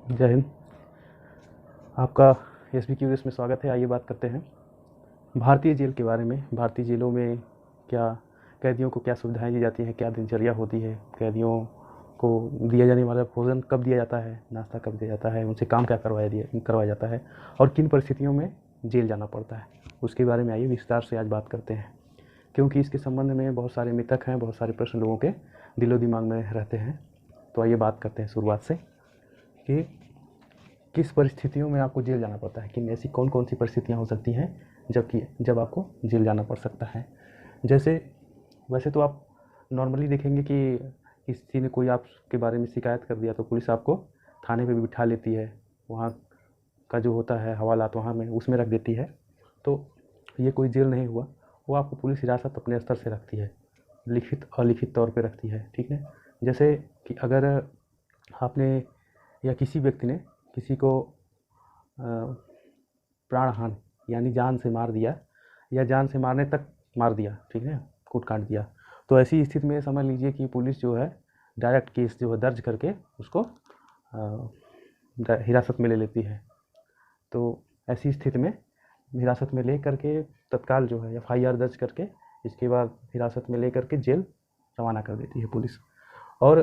जय हिंद। आपका SB curious में स्वागत है। आइए बात करते हैं भारतीय जेल के बारे में। भारतीय जेलों में क्या कैदियों को क्या सुविधाएं दी जाती हैं, क्या दिनचर्या होती है, कैदियों को दिया जाने वाला भोजन कब दिया जाता है, नाश्ता कब दिया जाता है, उनसे काम क्या करवाया जाता है और किन परिस्थितियों में जेल जाना पड़ता है, उसके बारे में आइए विस्तार से आज बात करते हैं। क्योंकि इसके संबंध में बहुत सारे मिथक हैं, बहुत सारे प्रश्न लोगों के दिलो दिमाग में रहते हैं। तो आइए बात करते हैं शुरुआत से कि किस परिस्थितियों में आपको जेल जाना पड़ता है, किन ऐसी कौन कौन सी परिस्थितियाँ हो सकती हैं जब आपको जेल जाना पड़ सकता है। जैसे वैसे तो आप नॉर्मली देखेंगे कि किसी ने कोई आपके बारे में शिकायत कर दिया तो पुलिस आपको थाने पे भी बिठा लेती है, वहाँ का जो होता है हवालात वहाँ में उसमें रख देती है। तो ये कोई जेल नहीं हुआ, वो आपको पुलिस हिरासत अपने स्तर से रखती है, लिखित अलिखित तौर पे रखती है। ठीक है, जैसे कि अगर आपने या किसी व्यक्ति ने किसी को प्राणहानि यानी जान से मार दिया या जान से मारने तक मार दिया, ठीक है, कूट काट दिया, तो ऐसी स्थिति में समझ लीजिए कि पुलिस जो है डायरेक्ट केस जो है दर्ज करके उसको हिरासत में ले लेती है। तो ऐसी स्थिति में हिरासत में ले करके तत्काल जो है एफआईआर दर्ज करके इसके बाद हिरासत में ले करके जेल रवाना कर देती है पुलिस। और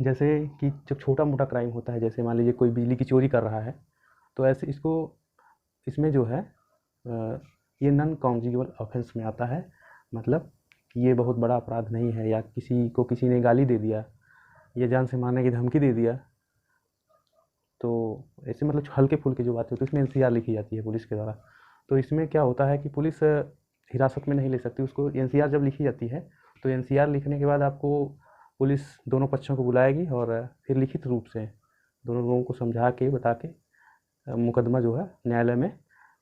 जैसे कि जब छोटा मोटा क्राइम होता है, जैसे मान लीजिए कोई बिजली की चोरी कर रहा है, तो ऐसे इसमें जो है ये नॉन कॉन्जुगल ऑफेंस में आता है। मतलब कि ये बहुत बड़ा अपराध नहीं है, या किसी ने गाली दे दिया या जान से मारने की धमकी दे दिया, तो ऐसे मतलब हल्के फुल्के जो बातें होती है उसमें एनसीआर लिखी जाती है पुलिस के द्वारा। तो इसमें क्या होता है कि पुलिस हिरासत में नहीं ले सकती उसको। एनसीआर जब लिखी जाती है तो एनसीआर लिखने के बाद आपको पुलिस दोनों पक्षों को बुलाएगी और फिर लिखित रूप से दोनों लोगों को समझा के बता के मुकदमा जो है न्यायालय में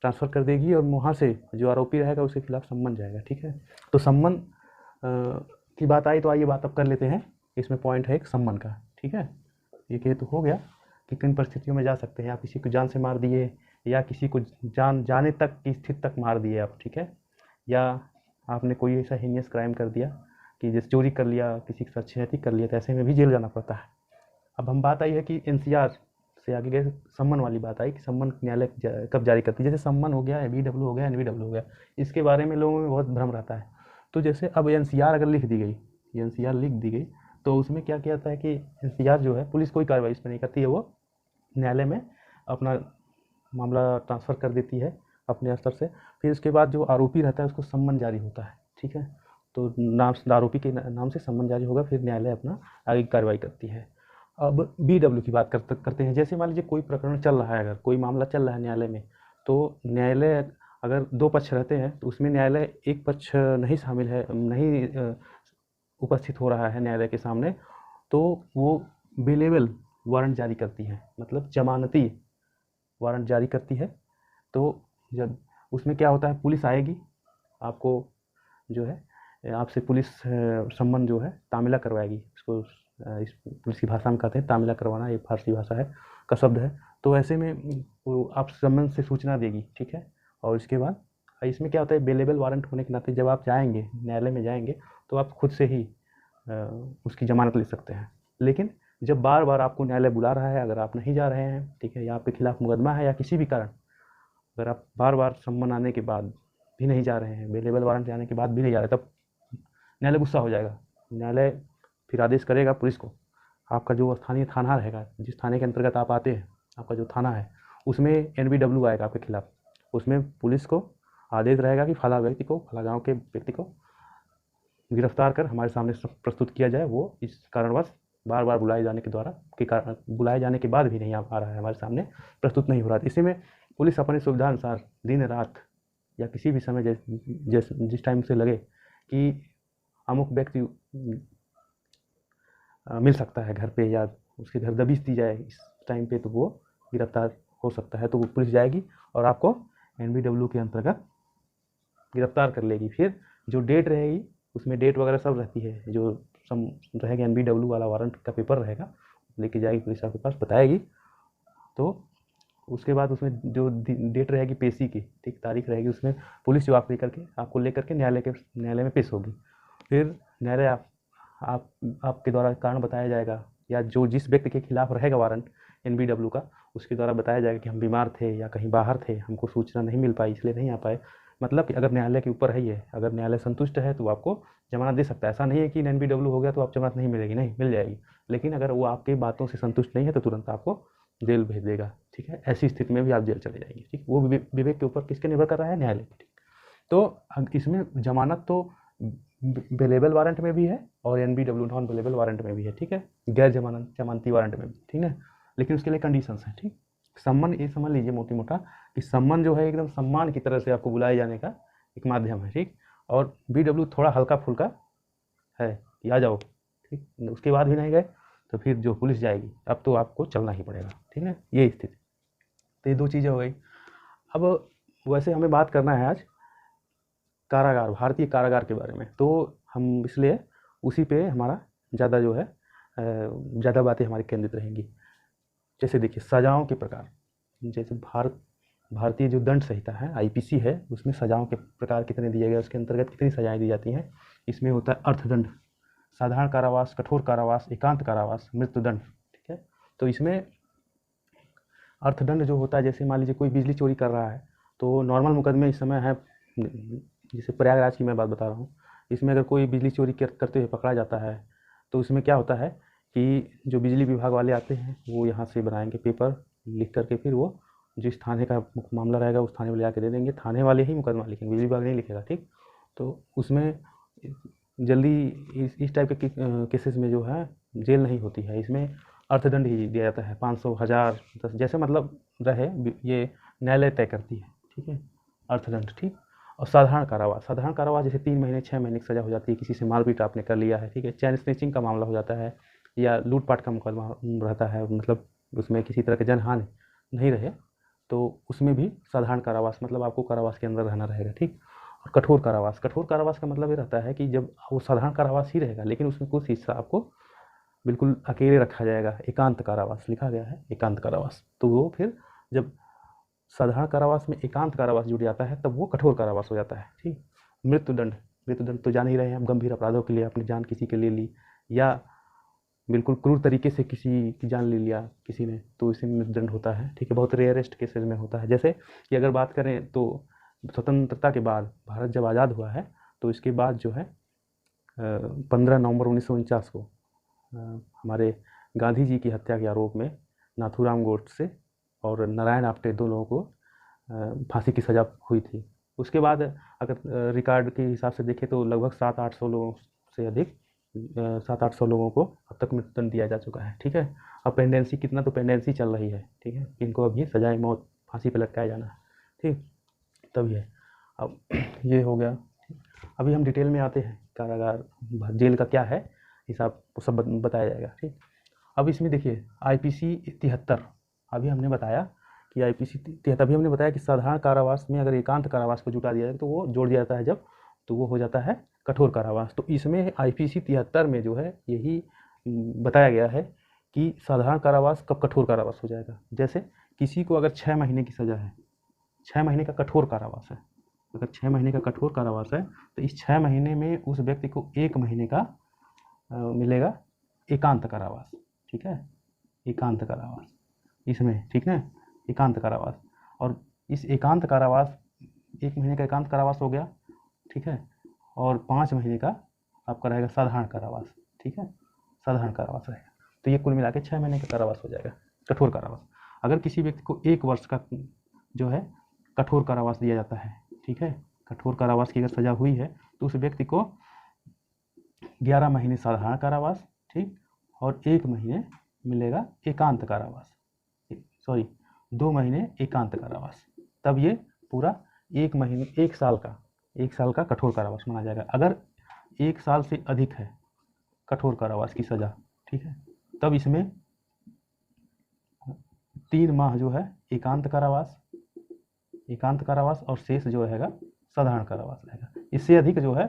ट्रांसफ़र कर देगी और वहाँ से जो आरोपी रहेगा उसके खिलाफ सम्मन जाएगा। ठीक है, तो सम्मन की बात आई तो आइए बात अब कर लेते हैं। इसमें पॉइंट है एक सम्मन का। ठीक है, ये तो हो गया कि किन परिस्थितियों में जा सकते हैं। आप किसी को जान से मार दिए या किसी को जान जाने तक की स्थिति तक मार दिए आप, ठीक है, या आपने कोई ऐसा हीनियस क्राइम कर दिया कि जैसे चोरी कर लिया, किसी के साथ छेड़छाड़ कर लिया, तो ऐसे में भी जेल जाना पड़ता है। अब हम बात आई है कि एनसीआर से आगे गए सम्मन वाली बात आई कि सम्मन न्यायालय कब जारी करती है। जैसे सम्मन हो गया, एबीडब्ल्यू हो गया, एनबीडब्ल्यू हो गया, इसके बारे में लोगों में बहुत भ्रम रहता है। तो जैसे अब एनसीआर अगर लिख दी गई, एनसीआर लिख दी गई, तो उसमें क्या किया जाता है कि एनसीआर जो है पुलिस कोई कार्रवाई इस पर नहीं करती है, वो न्यायालय में अपना मामला ट्रांसफ़र कर देती है अपने स्तर से। फिर उसके बाद जो आरोपी रहता है उसको सम्मन जारी होता है। ठीक है, तो नाम आरोपी के नाम से सम्मन जारी होगा, फिर न्यायालय अपना आगे की कार्रवाई करती है। अब बीडब्ल्यू की बात करते हैं। जैसे मान लीजिए कोई प्रकरण चल रहा है, अगर कोई मामला चल रहा है न्यायालय में, तो न्यायालय अगर दो पक्ष रहते हैं तो उसमें न्यायालय एक पक्ष नहीं शामिल है, नहीं उपस्थित हो रहा है न्यायालय के सामने, तो वो बेलेबल वारंट जारी करती है, मतलब जमानती वारंट जारी करती है। तो जब उसमें क्या होता है, पुलिस आएगी, आपको जो है आपसे पुलिस सम्मन जो है तामिला करवाएगी। इसको इस पुलिस की भाषा में कहते हैं तामिला करवाना, ये फारसी भाषा है का शब्द है। तो ऐसे में वो आप सम्मन से सूचना देगी। ठीक है, और इसके बाद इसमें क्या होता है, बेलेबल वारंट होने के नाते जब आप जाएंगे न्यायालय में जाएंगे तो आप खुद से ही उसकी जमानत ले सकते हैं। लेकिन जब बार बार आपको न्यायालय बुला रहा है, अगर आप नहीं जा रहे हैं, ठीक है, या आपके खिलाफ मुकदमा है या किसी भी कारण अगर आप बार बार सम्मन आने के बाद भी नहीं जा रहे हैं, बेलेबल वारंट आने के बाद भी नहीं जा रहे, तब न्यायालय गुस्सा हो जाएगा। न्यायालय फिर आदेश करेगा पुलिस को, आपका जो स्थानीय थाना रहेगा, जिस थाने के अंतर्गत आप आते हैं, आपका जो थाना है उसमें एनबीडब्ल्यू आएगा आपके खिलाफ। उसमें पुलिस को आदेश रहेगा कि फला व्यक्ति को, फला गाँव के व्यक्ति को गिरफ्तार कर हमारे सामने प्रस्तुत किया जाए। वो इस कारणवश बार बार बुलाए जाने के द्वारा के कारण बुलाए जाने के बाद भी नहीं आ रहा है, हमारे सामने प्रस्तुत नहीं हो रहा है। इसी में पुलिस अपनी सुविधा अनुसार दिन रात या किसी भी समय जिस टाइम से लगे कि अमुक व्यक्ति मिल सकता है घर पे या उसके घर दबिश दी जाए इस टाइम पे, तो वो गिरफ्तार हो सकता है। तो वो पुलिस जाएगी और आपको एनबीडब्ल्यू के अंतर्गत गिरफ्तार कर लेगी। फिर जो डेट रहेगी उसमें डेट वगैरह सब रहती है, जो सम रहेगा एनबीडब्ल्यू वाला वारंट का पेपर रहेगा, लेके जाएगी पुलिस आपके पास, बताएगी। तो उसके बाद उसमें जो डेट रहेगी पेशी की, ठीक तारीख रहेगी, उसमें पुलिस जो आपको लेकर के न्यायालय में पेश होगी। फिर न्यायालय आपके द्वारा कारण बताया जाएगा या जो जिस व्यक्ति के खिलाफ रहेगा वारंट NBW का, उसके द्वारा बताया जाएगा कि हम बीमार थे या कहीं बाहर थे, हमको सूचना नहीं मिल पाई इसलिए नहीं आ पाए। मतलब कि अगर न्यायालय के ऊपर है ये, अगर न्यायालय संतुष्ट है तो आपको जमानत दे सकता है। ऐसा नहीं है कि NBW हो गया तो आप जमानत नहीं मिलेगी, नहीं मिल जाएगी, लेकिन अगर वो आपकी बातों से संतुष्ट नहीं है तो तुरंत आपको जेल भेज देगा। ठीक है, ऐसी स्थिति में भी आप जेल चले जाएंगे। ठीक, वो विवेक के ऊपर किसके निर्भर कर रहा है? न्यायालय के। तो इसमें जमानत तो अवेलेबल वारंट में भी है और NBW नॉन अवेलेबल वारंट में भी है। ठीक है, गैर जमानती वारंट में भी। ठीक है, लेकिन उसके लिए कंडीशंस हैं। ठीक, सम्मान ये समझ लीजिए मोटी मोटा कि सम्मान जो है एकदम सम्मान की तरह से आपको बुलाए जाने का एक माध्यम है। ठीक, और BW थोड़ा हल्का फुल्का है कि आ जाओ। ठीक, उसके बाद भी नहीं गए तो फिर जो पुलिस जाएगी, अब तो आपको चलना ही पड़ेगा। ठीक है, ये स्थिति। तो ये दो चीज़ें हो गई। अब वैसे हमें बात करना है आज कारागार, भारतीय कारागार के बारे में, तो हम इसलिए उसी पे हमारा ज़्यादा जो है ज़्यादा बातें हमारी केंद्रित रहेंगी। जैसे देखिए सजाओं के प्रकार, जैसे भारतीय जो दंड संहिता है IPC है, उसमें सजाओं के प्रकार कितने दिए गए, उसके अंतर्गत कितनी सजाएं दी जाती हैं। इसमें होता है अर्थदंड, साधारण कारावास, कठोर कारावास, एकांत कारावास, मृत्युदंड। ठीक है, तो इसमें अर्थदंड जो होता है, जैसे मान लीजिए कोई बिजली चोरी कर रहा है तो नॉर्मल मुकदमे इस समय है, जैसे प्रयागराज की मैं बात बता रहा हूँ, इसमें अगर कोई बिजली चोरी करते हुए पकड़ा जाता है तो उसमें क्या होता है कि जो बिजली विभाग वाले आते हैं वो यहाँ से बनाएंगे पेपर लिख करके, फिर वो जिस थाने का मामला रहेगा उस थाने में ले जाके दे देंगे, थाने वाले ही मुकदमा लिखेंगे, बिजली विभाग नहीं लिखेगा। ठीक, तो उसमें जल्दी इस टाइप के केसेस में जो है जेल नहीं होती है, इसमें अर्थदंड ही दिया जाता है, 500, 1000, 10, जैसे मतलब रहे, ये न्यायालय तय करती है। ठीक है, अर्थदंड। ठीक, और साधारण कारावास, साधारण कारावास जैसे 3 महीने 6 महीने की सज़ा हो जाती है, किसी से मारपीट आपने कर लिया है। ठीक है, चैन स्नैचिंग का मामला हो जाता है या लूटपाट का मुकदमा रहता है, मतलब उसमें किसी तरह के जनहानि नहीं रहे, तो उसमें भी साधारण कारावास, मतलब आपको कारावास के अंदर रहना रहेगा। ठीक, और कठोर कारावास, कठोर कारावास का मतलब ये रहता है कि जब वो साधारण कारावास ही रहेगा लेकिन उसमें कुछ हिस्सा आपको बिल्कुल अकेले रखा जाएगा, एकांत कारावास लिखा गया है, एकांत कारावास। तो वो फिर जब साधारण कारावास में एकांत कारावास जुड़ जाता है तब वो कठोर कारावास हो जाता है। ठीक, मृत्युदंड, मृत्युदंड तो जान ही रहे हैं, गंभीर अपराधों के लिए अपनी जान किसी के लिए ली या बिल्कुल क्रूर तरीके से किसी की जान ले लिया किसी ने, तो इसे मृत्युदंड होता है। ठीक है, बहुत रेयरेस्ट केसेज में होता है। जैसे कि अगर बात करें तो स्वतंत्रता के बाद भारत जब आज़ाद हुआ है तो इसके बाद जो है 15 नवंबर 1949 को हमारे गांधी जी की हत्या के आरोप में नाथूराम गोडसे और नारायण आप्टे 2 लोगों को फांसी की सज़ा हुई थी। उसके बाद अगर रिकॉर्ड के हिसाब से देखें तो लगभग 700-800 लोगों से अधिक 700-800 लोगों को अब तक मृत्युदंड दिया जा चुका है। ठीक है, अब पेंडेंसी कितना, तो पेंडेंसी चल रही है। ठीक है, इनको अभी सजाए मौत फांसी पर लटकाया जाना है। ठीक, तब ये अब ये हो गया। अभी हम डिटेल में आते हैं, कारागार जेल का क्या है हिसाब वो सब बताया जाएगा। ठीक, अब इसमें देखिए IPC 73, अभी हमने बताया कि IPC 73, अभी हमने बताया कि साधारण कारावास में अगर एकांत कारावास को जुटा दिया जाए तो वो जोड़ दिया जाता है जब, तो वो हो जाता है कठोर कारावास। तो इसमें IPC 73 में जो है यही बताया गया है कि साधारण कारावास कब कठोर कारावास हो जाएगा। जैसे किसी को अगर 6 महीने की सज़ा है, 6 महीने का कठोर कारावास है, अगर 6 महीने का कठोर कारावास है तो इस 6 महीने में उस व्यक्ति को 1 महीने का मिलेगा एकांत कारावास। ठीक है, एकांत कारावास इसमें। ठीक है, एकांत कारावास, और इस एकांत कारावास 1 महीने का एकांत कारावास हो गया। ठीक है, और 5 महीने का आपका रहेगा साधारण कारावास। ठीक है, साधारण कारावास रहेगा, तो ये कुल मिला के 6 महीने का कारावास हो जाएगा, कठोर कारावास। अगर किसी व्यक्ति को 1 वर्ष का जो है कठोर कारावास दिया जाता है, ठीक है, कठोर कारावास की अगर सज़ा हुई है तो उस व्यक्ति को 11 महीने साधारण कारावास, ठीक, और 1 महीने मिलेगा एकांत कारावास, सॉरी 2 महीने एकांत कारावास। तब ये पूरा 1 महीने 1 साल का कठोर कारावास माना जाएगा। अगर 1 साल से अधिक है कठोर कारावास की सज़ा, ठीक है, तब इसमें 3 माह जो है एकांत कारावास और शेष जो रहेगा साधारण कारावास रहेगा। इससे अधिक जो है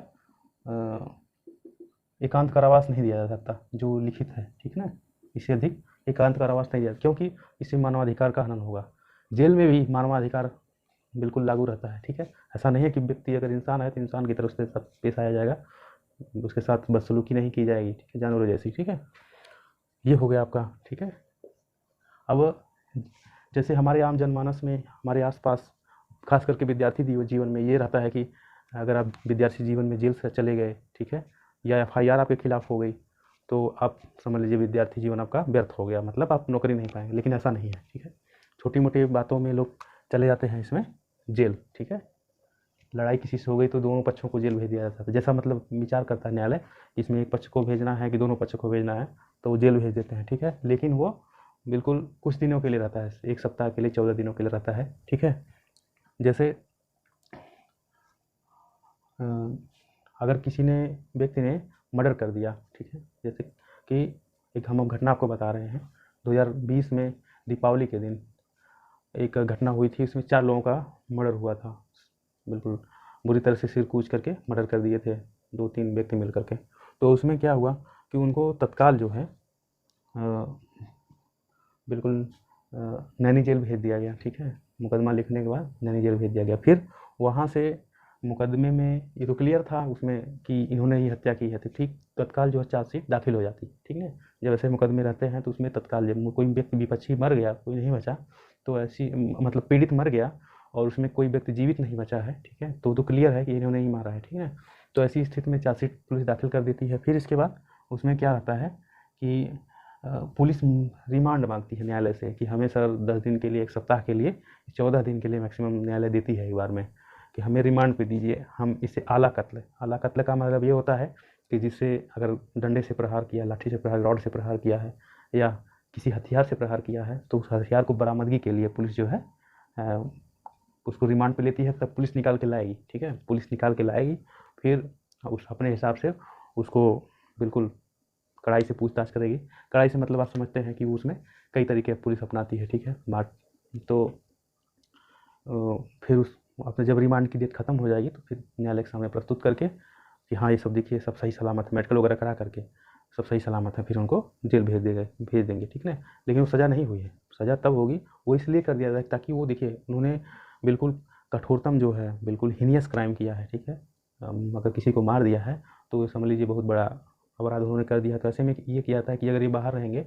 एकांत कारावास नहीं दिया जा सकता जो लिखित है। ठीक ना, इससे अधिक एकांत कारावास नहीं दिया, क्योंकि इससे मानवाधिकार का हनन होगा। जेल में भी मानवाधिकार बिल्कुल लागू रहता है। ठीक है, ऐसा नहीं है कि व्यक्ति अगर इंसान है तो इंसान की तरफ से पेश आया जाएगा, उसके साथ बदसलूकी नहीं की जाएगी, ठीक है, जानवरों जैसी। ठीक है, ये हो गया आपका, ठीक है। अब जैसे हमारे आम जनमानस में, हमारे आसपास, खास करके विद्यार्थी जीवन में ये रहता है कि अगर आप विद्यार्थी जीवन में जेल से चले गए, ठीक है, या एफआईआर आपके खिलाफ हो गई, तो आप समझ लीजिए विद्यार्थी जीवन आपका व्यर्थ हो गया, मतलब आप नौकरी नहीं पाएंगे। लेकिन ऐसा नहीं है, ठीक है। छोटी मोटी बातों में लोग चले जाते हैं इसमें जेल, ठीक है। लड़ाई किसी से हो गई तो दोनों पक्षों को जेल भेज दिया जाता है, जैसा मतलब विचार करता है न्यायालय, इसमें एक पक्ष को भेजना है कि दोनों पक्ष को भेजना है, तो वो जेल भेज देते हैं, ठीक है। लेकिन वो बिल्कुल कुछ दिनों के लिए रहता है, 1 सप्ताह के लिए, 14 दिनों के लिए रहता है, ठीक है। जैसे अगर किसी ने व्यक्ति ने मर्डर कर दिया, ठीक है, जैसे कि एक हम घटना आपको बता रहे हैं, 2020 में दीपावली के दिन एक घटना हुई थी, इसमें 4 लोगों का मर्डर हुआ था, बिल्कुल बुरी तरह से सिर कूच करके मर्डर कर दिए थे 2-3 व्यक्ति मिल करके। तो उसमें क्या हुआ कि उनको तत्काल जो है बिल्कुल नैनी जेल भेज दिया गया, ठीक है। मुकदमा लिखने के बाद नैनी जेल भेज दिया गया। फिर वहाँ से मुकदमे में ये तो क्लियर था उसमें कि इन्होंने ही हत्या की है, तो ठीक तत्काल जो है चार्जशीट दाखिल हो जाती, ठीक है। जब ऐसे मुकदमे रहते हैं तो उसमें तत्काल, जब कोई व्यक्ति विपक्षी मर गया, कोई नहीं बचा, तो ऐसी मतलब पीड़ित मर गया और उसमें कोई व्यक्ति जीवित नहीं बचा है, ठीक है, तो क्लियर है कि इन्होंने ही मारा है, ठीक है। तो ऐसी स्थिति में चार्जशीट पुलिस दाखिल कर देती है। फिर इसके बाद उसमें क्या रहता है कि पुलिस रिमांड मांगती है न्यायालय से कि हमें सर 10 दिन के लिए, 1 सप्ताह के लिए, 14 दिन के लिए मैक्सिमम न्यायालय देती है एक बार में, कि हमें रिमांड पे दीजिए, हम इसे आला कत्ल का मतलब ये होता है कि जिससे अगर डंडे से प्रहार किया, लाठी से प्रहार, रॉड से प्रहार किया है या किसी हथियार से प्रहार किया है, तो उस हथियार को बरामदगी के लिए पुलिस जो है उसको रिमांड पे लेती है, तब पुलिस निकाल के लाएगी, ठीक है। पुलिस निकाल के लाएगी, फिर उस अपने हिसाब से उसको बिल्कुल कड़ाई से पूछताछ करेगी। कड़ाई से मतलब आप समझते हैं कि वो उसमें कई तरीके पुलिस अपनाती है, ठीक है। तो फिर उस अपने जब रिमांड की डेट खत्म हो जाएगी तो फिर न्यायालय के सामने प्रस्तुत करके कि हाँ ये सब देखिए सब सही सलामत है, मेडिकल वगैरह करा करके सब सही सलामत है, फिर उनको जेल भेज देंगे, ठीक है। लेकिन वो सज़ा नहीं हुई है, सज़ा तब होगी, वो इसलिए कर दिया जाए ताकि वो देखिए उन्होंने बिल्कुल कठोरतम जो है, बिल्कुल हीनियस क्राइम किया है, ठीक है। अगर किसी को मार दिया है तो समझ लीजिए बहुत बड़ा अपराध उन्होंने कर दिया। तो ऐसे में ये किया था कि अगर ये बाहर रहेंगे,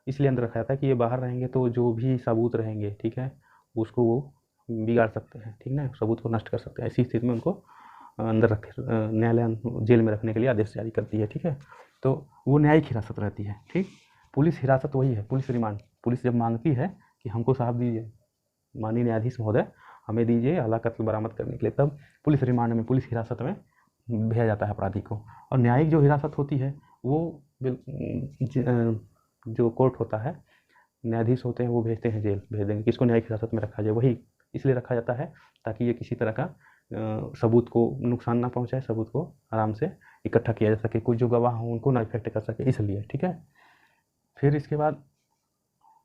इसलिए अंदर रखा था कि ये बाहर रहेंगे तो जो भी सबूत रहेंगे, ठीक है, उसको वो बिगाड़ सकते हैं, ठीक ना, सबूत को नष्ट कर सकते हैं। ऐसी स्थिति में उनको अंदर रख न्यायालय जेल में रखने के लिए आदेश जारी करती है, ठीक है। तो वो न्यायिक हिरासत रहती है, ठीक। पुलिस हिरासत वही है, पुलिस रिमांड। पुलिस जब मांगती है कि हमको साहब दीजिए, माननीय न्यायाधीश महोदय हमें दीजिए आला कत्ल बरामद करने के लिए, तब पुलिस रिमांड में, पुलिस हिरासत में भेजा जाता है अपराधी को। और न्यायिक जो हिरासत होती है वो जो कोर्ट होता है, न्यायाधीश होते हैं, वो भेजते हैं जेल, भेज देंगे किसको न्यायिक हिरासत में रखा जाए। वही इसलिए रखा जाता है ताकि ये किसी तरह का सबूत को नुकसान ना पहुंचाए, सबूत को आराम से इकट्ठा किया जा सके, कुछ जो गवाह हों उनको ना इफेक्ट कर सके, इसलिए, ठीक है। फिर इसके बाद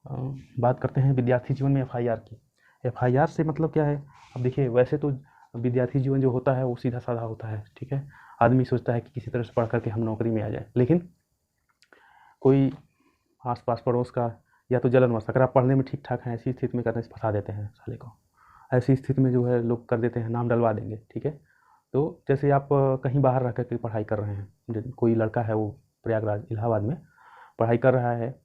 बात करते हैं विद्यार्थी जीवन में एफआईआर की। एफआईआर से मतलब क्या है? अब देखिए वैसे तो विद्यार्थी जीवन जो होता है वो सीधा साधा होता है, ठीक है। आदमी सोचता है कि किसी तरह से पढ़ करके हम नौकरी में आ जाए, लेकिन कोई आस पास पड़ोस का या तो जलनवश, अगर आप पढ़ने में ठीक ठाक हैं, ऐसी स्थिति में करने से फंसा देते हैं साले को। ऐसी स्थिति में जो है लोग कर देते हैं, नाम डलवा देंगे, ठीक है। तो जैसे आप कहीं बाहर रह करके पढ़ाई कर रहे हैं, कोई लड़का है वो प्रयागराज इलाहाबाद में पढ़ाई कर रहा है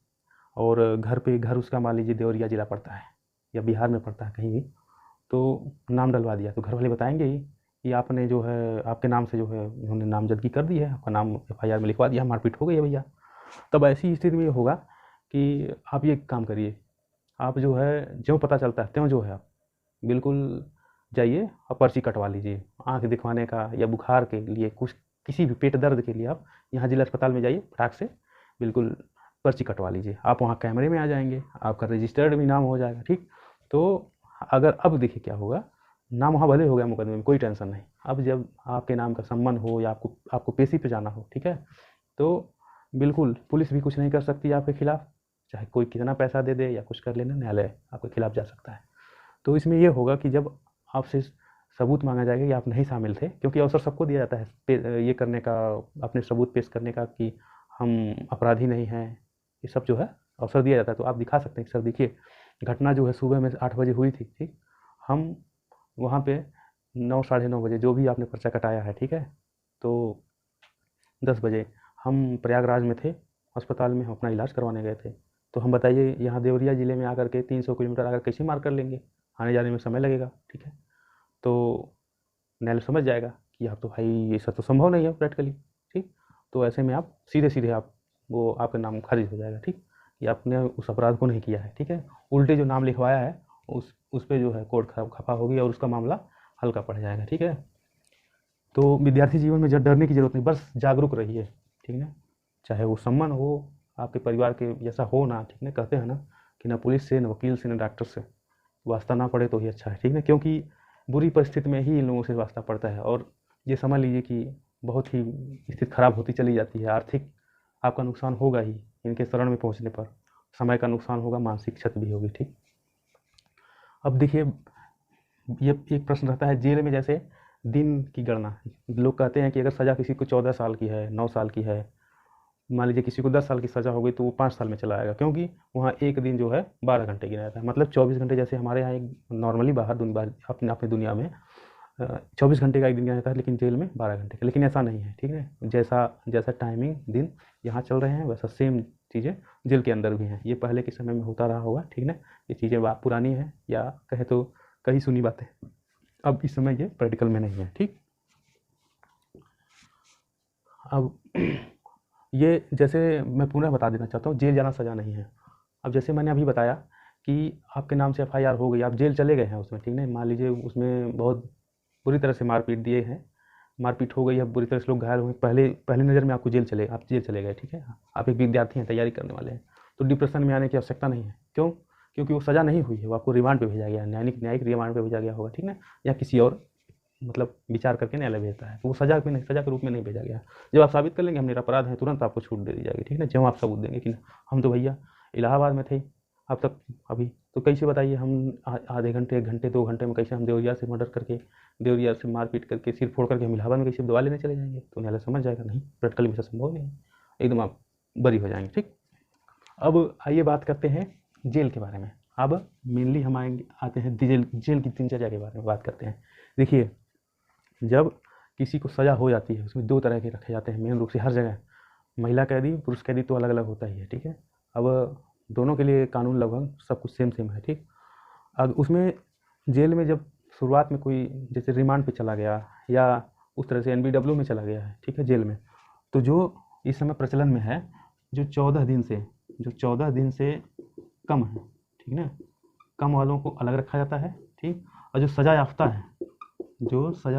और घर उसका मान लीजिए देवरिया जिला पड़ता है या बिहार में पड़ता है कहीं भी, तो नाम डलवा दिया तो घर वाले बताएंगे ही कि आपने जो है आपके नाम से जो है उन्होंने नामजदगी कर दी है, आपका नाम एफआईआर में लिखवा दिया, मारपीट हो गई है भैया। तब ऐसी स्थिति में ये होगा कि आप ये काम करिए, आप जो है ज्यों पता चलता है त्यों जो है आप बिल्कुल जाइए और पर्ची कटवा लीजिए, आँख दिखवाने का या बुखार के लिए, कुछ किसी भी पेट दर्द के लिए आप यहाँ जिला अस्पताल में जाइए, फटाक से बिल्कुल पर्ची कटवा लीजिए, आप वहाँ कैमरे में आ जाएंगे, आपका रजिस्टर्ड भी नाम हो जाएगा, ठीक। तो अगर अब देखिए क्या होगा, नाम वहाँ भले हो गया मुकदमे में, कोई टेंशन नहीं। अब जब आपके नाम का सम्मान हो या आपको पेशी पे जाना हो, ठीक है, तो बिल्कुल पुलिस भी कुछ नहीं कर सकती आपके खिलाफ, चाहे कोई कितना पैसा दे दे या कुछ कर लेना, न्यायालय आपके खिलाफ जा सकता है। तो इसमें ये होगा कि जब आपसे सबूत मांगा जाएगा कि आप नहीं शामिल थे, क्योंकि अवसर सबको दिया जाता है ये करने का, अपने सबूत पेश करने का कि हम अपराधी नहीं हैं, ये सब जो है अवसर दिया जाता है। तो आप दिखा सकते हैं कि सर देखिए घटना जो है सुबह में 8 बजे हुई थी, ठीक, हम वहाँ पे 9 साढ़े 9 बजे जो भी आपने पर्चा कटाया है, ठीक है, तो 10 बजे हम प्रयागराज में थे, अस्पताल में हम अपना इलाज करवाने गए थे। तो हम बताइए यहाँ देवरिया ज़िले में आकर के 300 किलोमीटर आकर कैसे मार कर लेंगे, आने जाने में समय लगेगा, ठीक है। तो न्यायालय समझ जाएगा कि आप तो भाई ऐसा तो संभव नहीं है प्रैक्टिकली, ठीक। तो ऐसे में आप सीधे सीधे आप वो आपका नाम खारिज हो जाएगा, ठीक, कि आपने उस अपराध को नहीं किया है, ठीक है। उल्टे जो नाम लिखवाया है उस पर जो है कोर्ट खफा होगी और उसका मामला हल्का पड़ जाएगा, ठीक है। तो विद्यार्थी जीवन में जब डरने की जरूरत नहीं, बस जागरूक रहिए, ठीक है। चाहे वो सम्मान हो आपके परिवार के जैसा हो ना, ठीक है। कहते हैं ना कि ना पुलिस से, ना वकील से, ना डॉक्टर से वास्ता ना पड़े तो ही अच्छा है, ठीक है। क्योंकि बुरी परिस्थिति में ही इन लोगों से वास्ता पड़ता है और ये समझ लीजिए कि बहुत ही स्थिति खराब होती चली जाती है। आर्थिक आपका नुकसान होगा ही इनके शरण में पहुंचने पर, समय का नुकसान होगा, मानसिक क्षति भी होगी, ठीक। अब देखिए ये एक प्रश्न रहता है जेल में जैसे दिन की गणना, लोग कहते हैं कि अगर सज़ा किसी को 14 साल की है, 9 साल की है, मान लीजिए किसी को 10 साल की सज़ा हो गई तो वो 5 साल में चला आएगा, क्योंकि वहाँ एक दिन जो है 12 घंटे गिना जाता है। मतलब 24 घंटे जैसे हमारे यहाँ एक नॉर्मली बाहर अपनी दुनिया में 24 घंटे का एक दिन गिना जाता है, लेकिन जेल में 12 घंटे का। लेकिन ऐसा नहीं है, ठीक है। जैसा जैसा टाइमिंग दिन यहाँ चल रहे हैं वैसा सेम चीज़ें जेल के अंदर भी हैं। ये पहले के समय में होता रहा होगा, ठीक ना। ये चीज़ें पुरानी हैं या कहे तो कहीं सुनी बातें, अब इस समय ये प्रैक्टिकल में नहीं है, ठीक। अब ये जैसे मैं पुनः बता देना चाहता हूँ, जेल जाना सज़ा नहीं है। अब जैसे मैंने अभी बताया कि आपके नाम से एफआईआर हो गई, आप जेल चले गए हैं उसमें, ठीक है। मान लीजिए उसमें बहुत बुरी तरह से मारपीट दिए हैं, मारपीट हो गई है, बुरी तरह से लोग घायल हुए, पहली नज़र में आप जेल चले गए, ठीक है। आप एक विद्यार्थी हैं, तैयारी करने वाले हैं, तो डिप्रेशन में आने की आवश्यकता नहीं है। क्यों? क्योंकि वो सज़ा नहीं हुई है, वो आपको रिमांड पे भेजा गया, न्यायिक रिमांड पे भेजा गया होगा, ठीक ना, या किसी और मतलब विचार करके न्यायालय भेजता है, तो वो सजा के रूप में नहीं भेजा गया। जब आप साबित कर लेंगे हम निरपराध हैं, तुरंत आपको छूट दे दी जाएगी, ठीक है। जब आप सबूत देंगे कि हम तो भैया इलाहाबाद में थे अब तक, अभी तो कैसे बताइए हम आधे घंटे, 1 घंटे, 2 घंटे में कैसे हम देवरिया से मर्डर करके, देवरिया से मारपीट करके, सिर फोड़ करके हम इलाहाबाद में कैसे दवा लेने चले जाएंगे? तो न्यायालय समझ जाएगा नहीं, प्रैक्टिकली में संभव नहीं है, एकदम आप बरी हो जाएंगे, ठीक। अब आइए बात करते हैं जेल के बारे में। अब मेनली हम आते हैं जेल की दिनचर्या के बारे में बात करते हैं। देखिए जब किसी को सज़ा हो जाती है उसमें 2 तरह के रखे जाते हैं मेन रूप से हर जगह, महिला कैदी, पुरुष कैदी तो अलग अलग होता ही है, ठीक है। अब दोनों के लिए कानून लगभग सब कुछ सेम है, ठीक। अब उसमें जेल में जब शुरुआत में कोई जैसे रिमांड पे चला गया या उस तरह से एनबीडब्ल्यू में चला गया है, ठीक है, जेल में, तो जो इस समय प्रचलन में है, जो 14 दिन से कम है, ठीक ना, कम वालों को अलग रखा जाता है, ठीक। और जो सज़ा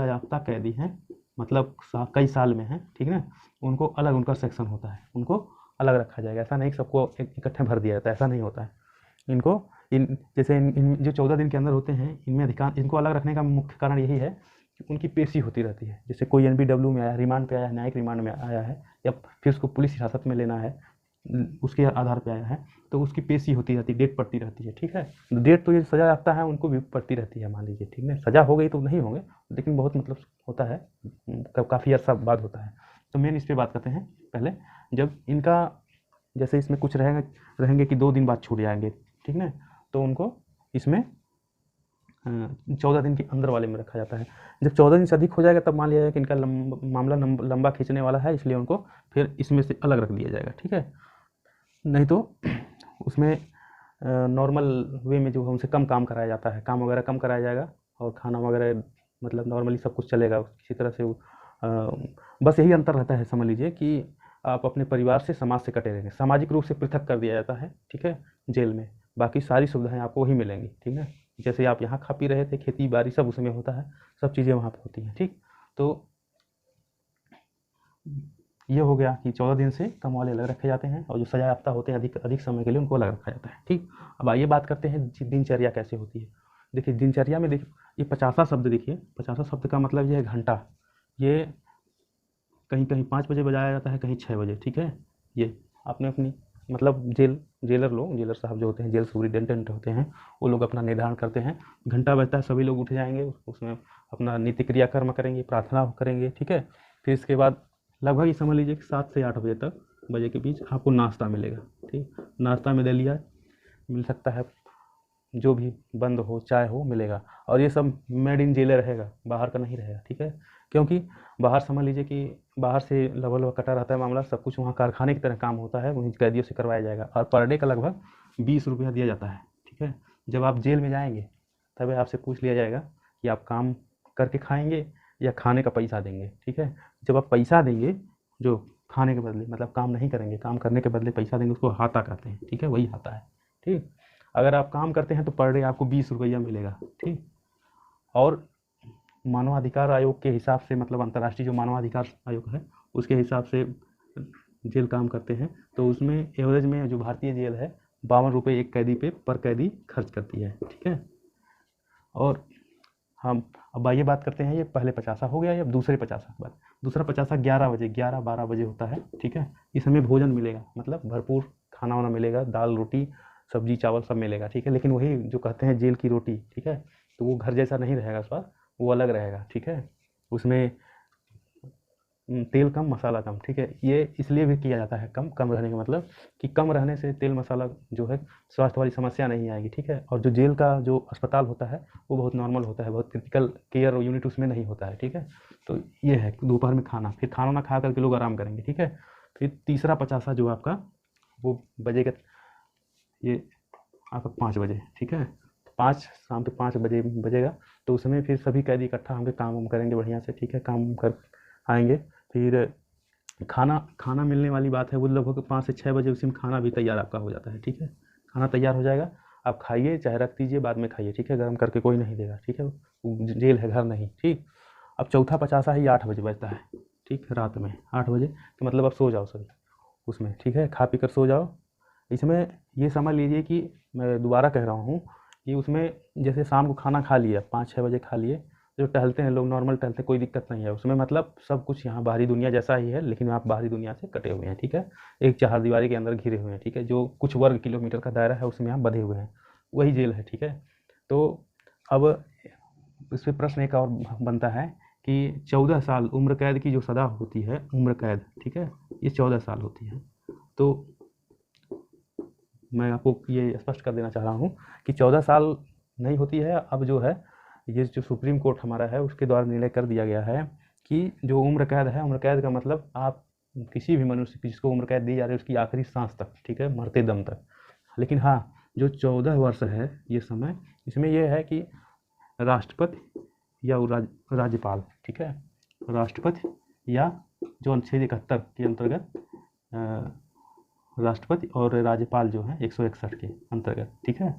याफ्ता कैदी हैं, मतलब कई साल में हैं, ठीक ना, उनको अलग उनका सेक्शन होता है, उनको अलग रखा जाएगा। ऐसा नहीं कि सबको इकट्ठे भर दिया जाता है, ऐसा नहीं होता है। इनको जैसे इन जो 14 दिन के अंदर होते हैं, इनमें अधिकांश इनको अलग रखने का मुख्य कारण यही है कि उनकी पेशी होती रहती है। जैसे कोई एनबीडब्ल्यू में आया, रिमांड पे आया है, न्यायिक रिमांड में आया है, या फिर उसको पुलिस हिरासत में लेना है, उसके आधार पे आया है, तो उसकी पेशी होती रहती है, डेट पड़ती रहती है, ठीक है। डेट तो ये सज़ा याफ्ता है उनको भी पड़ती रहती है, मान लीजिए, ठीक है। सज़ा हो गई तो नहीं होंगे, लेकिन बहुत मतलब होता है, काफ़ी अर्सा बाद होता है। तो मेन इस पर बात करते हैं पहले। जब इनका जैसे इसमें कुछ रहेंगे कि 2 दिन बाद छूट जाएंगे, ठीक ना, तो उनको इसमें 14 दिन के अंदर वाले में रखा जाता है। जब 14 दिन से अधिक हो जाएगा तब मान लिया जाए कि इनका मामला लंबा खींचने वाला है, इसलिए उनको फिर इसमें से अलग रख दिया जाएगा, ठीक है। नहीं तो उसमें नॉर्मल वे में जो है उनसे कम काम कराया जाता है, काम वगैरह कम कराया जाएगा और खाना वगैरह मतलब नॉर्मली सब कुछ चलेगा किसी तरह से। बस यही अंतर रहता है, समझ लीजिए कि आप अपने परिवार से, समाज से कटे रहेंगे, सामाजिक रूप से पृथक कर दिया जाता है, ठीक है, जेल में। बाकी सारी सुविधाएं आपको वही मिलेंगी, ठीक है। जैसे आप यहाँ खा पी रहे थे, खेती बाड़ी सब उसमें होता है, सब चीज़ें वहाँ पर होती हैं, ठीक। तो ये हो गया कि 14 दिन से कम वाले अलग रखे जाते हैं और जो सजा याफ्ता होते हैं अधिक समय के लिए उनको अलग रखा जाता है, ठीक। अब आइए बात करते हैं दिनचर्या कैसे होती है। देखिए दिनचर्या में देखिए ये 50वां शब्द, देखिए 50वां शब्द का मतलब ये है घंटा। ये कहीं कहीं 5 बजे बजाया जाता है, कहीं 6 बजे, ठीक है। ये आपने अपनी मतलब जेलर साहब जो होते हैं, जेल सुपरिटेंडेंट होते हैं, वो लोग अपना निर्धारण करते हैं, घंटा बजता है सभी लोग उठ जाएंगे, उसमें अपना नित्य क्रिया कर्म करेंगे, प्रार्थना करेंगे, ठीक है। फिर इसके बाद लगभग ये समझ लीजिए कि 7 से 8 बजे के बीच आपको नाश्ता मिलेगा, ठीक। नाश्ता में दलिया मिल सकता है, जो भी बंद हो चाय हो मिलेगा, और ये सब मेड इन जेल रहेगा, बाहर का नहीं रहेगा, ठीक है। क्योंकि बाहर समझ लीजिए कि बाहर से लवा कटा रहता है मामला, सब कुछ वहाँ कारखाने की तरह काम होता है, वहीं कैदियों से करवाया जाएगा, और पर डे का लगभग 20 रुपया दिया जाता है, ठीक है। जब आप जेल में जाएंगे तब आपसे पूछ लिया जाएगा कि आप काम करके खाएंगे या खाने का पैसा देंगे, ठीक है। जब आप पैसा देंगे, जो खाने के बदले मतलब काम नहीं करेंगे, काम करने के बदले पैसा देंगे, उसको हाता कहते हैं, ठीक है, वही हाता है, ठीक। अगर आप काम करते हैं तो पर डे आपको 20 रुपया मिलेगा, ठीक। और मानवाधिकार आयोग के हिसाब से, मतलब अंतर्राष्ट्रीय जो मानवाधिकार आयोग है उसके हिसाब से जेल काम करते हैं, तो उसमें एवरेज में जो भारतीय जेल है 52 रुपये एक कैदी पे पर कैदी खर्च करती है, ठीक है। और हम अब आइए बात करते हैं, ये पहले 50 हो गया, अब दूसरे 50 के बाद। दूसरा 50 11 बजे, 11-12 बजे होता है, ठीक है। इस समय भोजन मिलेगा, मतलब भरपूर खाना वाना मिलेगा, दाल रोटी सब्जी चावल सब मिलेगा, ठीक है। लेकिन वही जो कहते हैं जेल की रोटी, ठीक है, तो वो घर जैसा नहीं रहेगा स्वाद, वो अलग रहेगा, ठीक है। उसमें तेल कम मसाला कम, ठीक है। ये इसलिए भी किया जाता है कम कम रहने का मतलब कि कम रहने से तेल मसाला जो है स्वास्थ्य वाली समस्या नहीं आएगी, ठीक है। और जो जेल का जो अस्पताल होता है वो बहुत नॉर्मल होता है, बहुत क्रिटिकल केयर यूनिट उसमें नहीं होता है, ठीक है। तो ये है दोपहर में खाना, फिर खाना ना खा करके लोग आराम करेंगे, ठीक है। फिर तीसरा 50 जो आपका वो बजेगा, ये आपका 5 बजे, ठीक है। 5 शाम के 5 बजे बजेगा, तो उस समय फिर सभी कैदी इकट्ठा होंगे, काम वाम करेंगे बढ़िया से, ठीक है, काम कर आएंगे। फिर खाना खाना मिलने वाली बात है, वो लगभग 5 से 6 बजे उसी में खाना भी तैयार आपका हो जाता है, ठीक है। खाना तैयार हो जाएगा, आप खाइए चाहे रख दीजिए, बाद में खाइए, ठीक है, गर्म करके कोई नहीं देगा, ठीक है। जेल है, घर नहीं, ठीक। अब चौथा 50 ही 8 बजे बजता है, ठीक, रात में 8 बजे, तो मतलब अब सो जाओ सभी उसमें, ठीक है, खा पी कर सो जाओ। इसमें ये समझ लीजिए कि मैं दोबारा कह रहा हूँ कि उसमें जैसे शाम को खाना खा लिया 5-6 बजे खा लिए, जो टहलते हैं लोग नॉर्मल टहलते हैं, कोई दिक्कत नहीं है उसमें, मतलब सब कुछ यहाँ बाहरी दुनिया जैसा ही है, लेकिन आप बाहरी दुनिया से कटे हुए हैं, ठीक है। एक चारदीवारी के अंदर घिरे हुए हैं, ठीक है, जो कुछ वर्ग किलोमीटर का दायरा है उसमें आप बंधे हुए हैं, वही जेल है, ठीक है। तो अब इस पर प्रश्न एक और बनता है कि 14 साल उम्र कैद की जो सज़ा होती है, उम्र कैद, ठीक है, ये 14 साल होती है। तो मैं आपको ये स्पष्ट कर देना चाह रहा हूँ कि 14 साल नहीं होती है, अब जो है ये जो सुप्रीम कोर्ट हमारा है उसके द्वारा निर्णय कर दिया गया है कि जो उम्र कैद है, उम्र कैद का मतलब आप किसी भी मनुष्य की जिसको उम्र कैद दी जा रही है उसकी आखिरी सांस तक, ठीक है, मरते दम तक। लेकिन हाँ, जो 14 वर्ष है ये समय, इसमें यह है कि राष्ट्रपति या राज्यपाल, ठीक है, राष्ट्रपति या जो अनुच्छेद 71 के अंतर्गत राष्ट्रपति और राज्यपाल जो है 161 के अंतर्गत, ठीक है,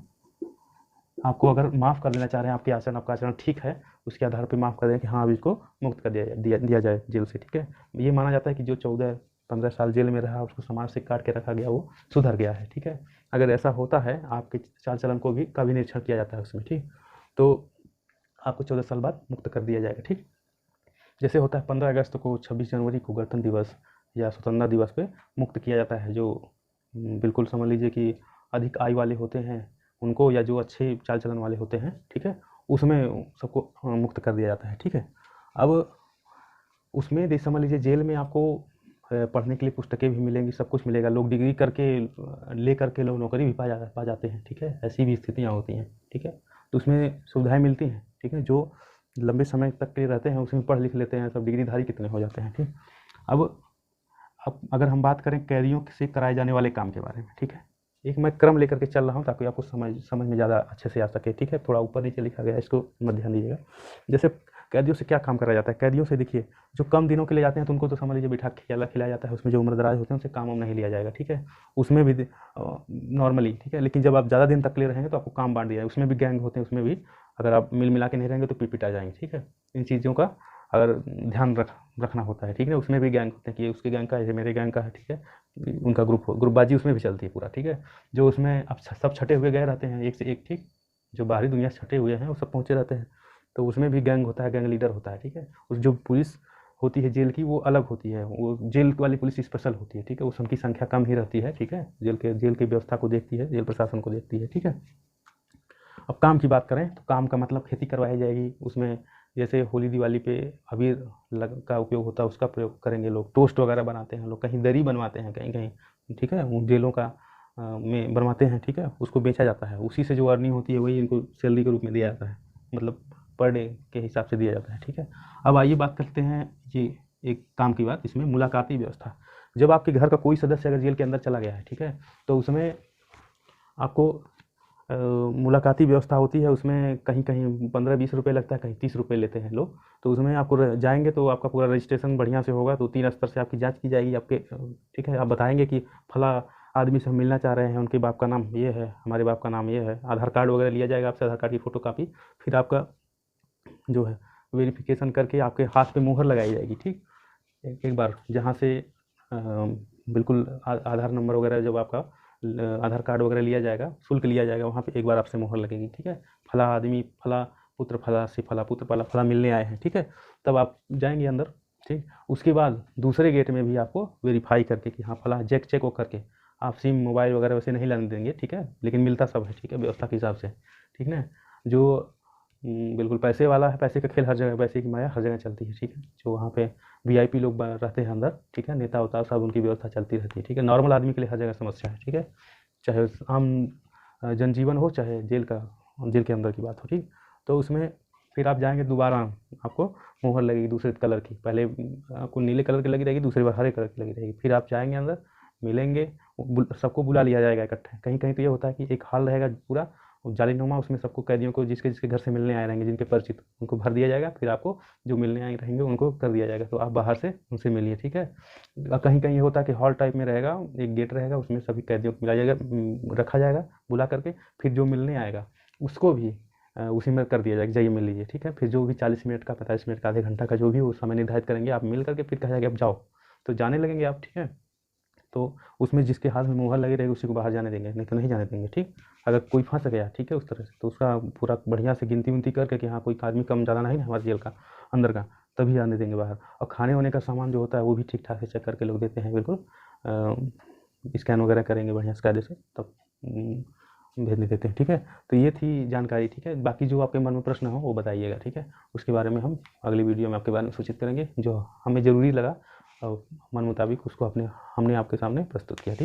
आपको अगर माफ़ कर देना चाह रहे हैं, आपके आचरण आपका आचरण ठीक है, उसके आधार पर माफ़ कर दें कि हाँ अब इसको मुक्त कर दिया जाए जेल से, ठीक है। ये माना जाता है कि जो 14-15 साल जेल में रहा उसको समाज से काट के रखा गया, वो सुधर गया है, ठीक है। अगर ऐसा होता है आपके चाल चलन को भी का भी निरीक्षण किया जाता है उसमें, ठीक, तो आपको 14 साल बाद मुक्त कर दिया जाएगा, ठीक। जैसे होता है 15 अगस्त को, 26 जनवरी को गणतंत्र दिवस या स्वतंत्रता दिवस पे मुक्त किया जाता है, जो बिल्कुल समझ लीजिए कि अधिक आयु वाले होते हैं उनको, या जो अच्छे चाल चलन वाले होते हैं, ठीक है, उसमें सबको मुक्त कर दिया जाता है, ठीक है। अब उसमें जैसे समझ लीजिए जेल में आपको पढ़ने के लिए पुस्तकें भी मिलेंगी, सब कुछ मिलेगा, लोग डिग्री करके ले करके लोग नौकरी भी पा जाते हैं, ठीक है, ऐसी भी स्थितियाँ होती हैं, ठीक है। तो उसमें सुविधाएं मिलती हैं, ठीक है, जो लंबे समय तक के रहते हैं उसमें पढ़ लिख लेते हैं, सब डिग्रीधारी कितने हो जाते हैं, ठीक। अब अगर हम बात करें कैदियों से कराए जाने वाले काम के बारे में, ठीक है, एक मैं क्रम लेकर के चल रहा हूँ ताकि आपको समझ में ज़्यादा अच्छे से आ सके, ठीक है। थोड़ा ऊपर नीचे लिखा गया है, इसको मत ध्यान दीजिएगा। जैसे कैदियों से क्या काम कराया जाता है, कैदियों से देखिए जो कम दिनों के लिए जाते हैं तो उनको तो समझ लीजिए बिठा खिलाया जाता है, उसमें जो उम्रदराज होते हैं उनसे काम वाम नहीं लिया जाएगा, ठीक है, उसमें भी नॉर्मली, ठीक है। लेकिन जब आप ज़्यादा दिन तक ले रहेंगे तो आपको काम बांट दिया है, उसमें भी गैंग होते हैं, उसमें भी अगर आप मिल मिला के नहीं रहेंगे तो पिटा जाएंगे, ठीक है। इन चीज़ों का अगर ध्यान रखना होता है, ठीक है। उसमें भी गैंग होते हैं कि उसके गैंग का है, मेरे गैंग का है, ठीक है, उनका ग्रुपबाजी उसमें भी चलती है पूरा, ठीक है। जो उसमें अब सब छटे हुए गए रहते हैं एक से एक, ठीक, जो बाहरी दुनिया से छटे हुए हैं वो सब पहुँचे रहते हैं, तो उसमें भी गैंग होता है, गैंग लीडर होता है, ठीक है। और जो पुलिस होती है जेल की वो अलग होती है, वो जेल वाली पुलिस स्पेशल होती है, ठीक है, उसकी संख्या कम ही रहती है, ठीक है, जेल की व्यवस्था को देखती है, जेल प्रशासन को देखती है, ठीक है। अब काम की बात करें तो काम का मतलब खेती करवाई जाएगी, उसमें जैसे होली दिवाली पे अबीर का उपयोग होता है उसका प्रयोग करेंगे लोग, टोस्ट वगैरह बनाते हैं लोग, कहीं दरी बनवाते हैं कहीं कहीं, ठीक है, उन जेलों का में बनवाते हैं, ठीक है, उसको बेचा जाता है, उसी से जो अर्निंग होती है वही इनको सैलरी के रूप में दिया जाता है, मतलब पर डे के हिसाब से दिया जाता है, ठीक है। अब आइए बात करते हैं ये एक काम की बात, इसमें मुलाकाती व्यवस्था। जब आपके घर का कोई सदस्य अगर जेल के अंदर चला गया है, ठीक है, तो उसमें आपको मुलाकाती व्यवस्था होती है। उसमें कहीं कहीं 15-20 रुपये लगता है, कहीं 30 रुपये लेते हैं लोग। तो उसमें आपको जाएंगे तो आपका पूरा रजिस्ट्रेशन बढ़िया से होगा, तो 3 स्तर से आपकी जांच की जाएगी आपके, ठीक है। आप बताएंगे कि फला आदमी से हम मिलना चाह रहे हैं, उनके बाप का नाम ये है, हमारे बाप का नाम ये है, आधार कार्ड वगैरह लिया जाएगा आपसे, आधार कार्ड की फ़ोटो कापी, फिर आपका जो है वेरिफिकेशन करके आपके हाथ पे मुहर लगाई जाएगी, ठीक। एक बार जहाँ से बिल्कुल आधार नंबर वगैरह जब आपका आधार कार्ड वगैरह लिया जाएगा, शुल्क लिया जाएगा, वहाँ पे एक बार आपसे मुहर लगेगी, ठीक है। फला आदमी, फला पुत्र, फला से फला पुत्र, फला मिलने आए हैं, ठीक है। तब आप जाएंगे अंदर, ठीक। उसके बाद दूसरे गेट में भी आपको वेरीफाई करके कि हाँ फला चेक वो करके आप सिम मोबाइल वगैरह वैसे नहीं लाने देंगे, ठीक है, लेकिन मिलता सब है, ठीक है, व्यवस्था के हिसाब से, ठीक ना। जो बिल्कुल पैसे वाला है, पैसे का खेल हर जगह, पैसे की माया हर जगह चलती है, ठीक है। जो वहाँ पे वीआईपी लोग रहते हैं अंदर, ठीक है, नेता उता सब, उनकी व्यवस्था चलती रहती है, ठीक है। नॉर्मल आदमी के लिए हर जगह समस्या है, ठीक है, चाहे आम जनजीवन हो, चाहे जेल के अंदर की बात हो, ठीक। तो उसमें फिर आप जाएंगे दोबारा, आपको मुहर लगेगी दूसरे कलर की, पहले आपको नीले कलर की लगी रहेगी, दूसरी बार हरे कलर की लगी रहेगी। फिर आप जाएंगे अंदर, मिलेंगे, सबको बुला लिया जाएगा इकट्ठे। कहीं कहीं तो ये होता है कि एक हॉल रहेगा पूरा जालीनुमा, उसमें सबको कैदियों को जिसके जिसके घर से मिलने आए रहेंगे, जिनके परिचित, उनको भर दिया जाएगा। फिर आपको जो मिलने आए रहेंगे उनको कर दिया जाएगा, तो आप बाहर से उनसे मिलिए, ठीक है। कहीं कहीं ये होता है कि हॉल टाइप में रहेगा, एक गेट रहेगा, उसमें सभी कैदियों को मिला जाएगा, रखा जाएगा बुला करके। फिर जो मिलने आएगा उसको भी उसी में कर दिया जाएगा, जाइए मिल लीजिए, ठीक है। फिर जो भी 40 मिनट का, 45 मिनट का, आधे घंटा का जो भी वो समय निर्धारित करेंगे, आप मिल करके फिर कहा जाएगा अब जाओ, तो जाने लगेंगे आप, ठीक है। तो उसमें जिसके हाथ में मुहर लगी रहेगी उसी को बाहर जाने देंगे, नहीं तो नहीं जाने देंगे, ठीक। अगर कोई फंस गया, ठीक है, उस तरह से, तो उसका पूरा बढ़िया से गिनती उनती करके कि हाँ कोई आदमी कम ज़्यादा नहीं है हमारे जेल का अंदर का, तभी जाने देंगे बाहर। और खाने वाने का सामान जो होता है वो भी ठीक ठाक से चेक करके लोग देते हैं, बिल्कुल स्कैन वगैरह करेंगे बढ़िया से कायदे से, तब भेजने देते हैं, ठीक है। तो ये थी जानकारी, ठीक है। बाकी जो आपके मन में प्रश्न हो वो बताइएगा, ठीक है। उसके बारे में हम अगली वीडियो में आपके बारे में सूचित करेंगे, जो हमें ज़रूरी लगा और मन मुताबिक उसको हमने आपके सामने प्रस्तुत किया, ठीक।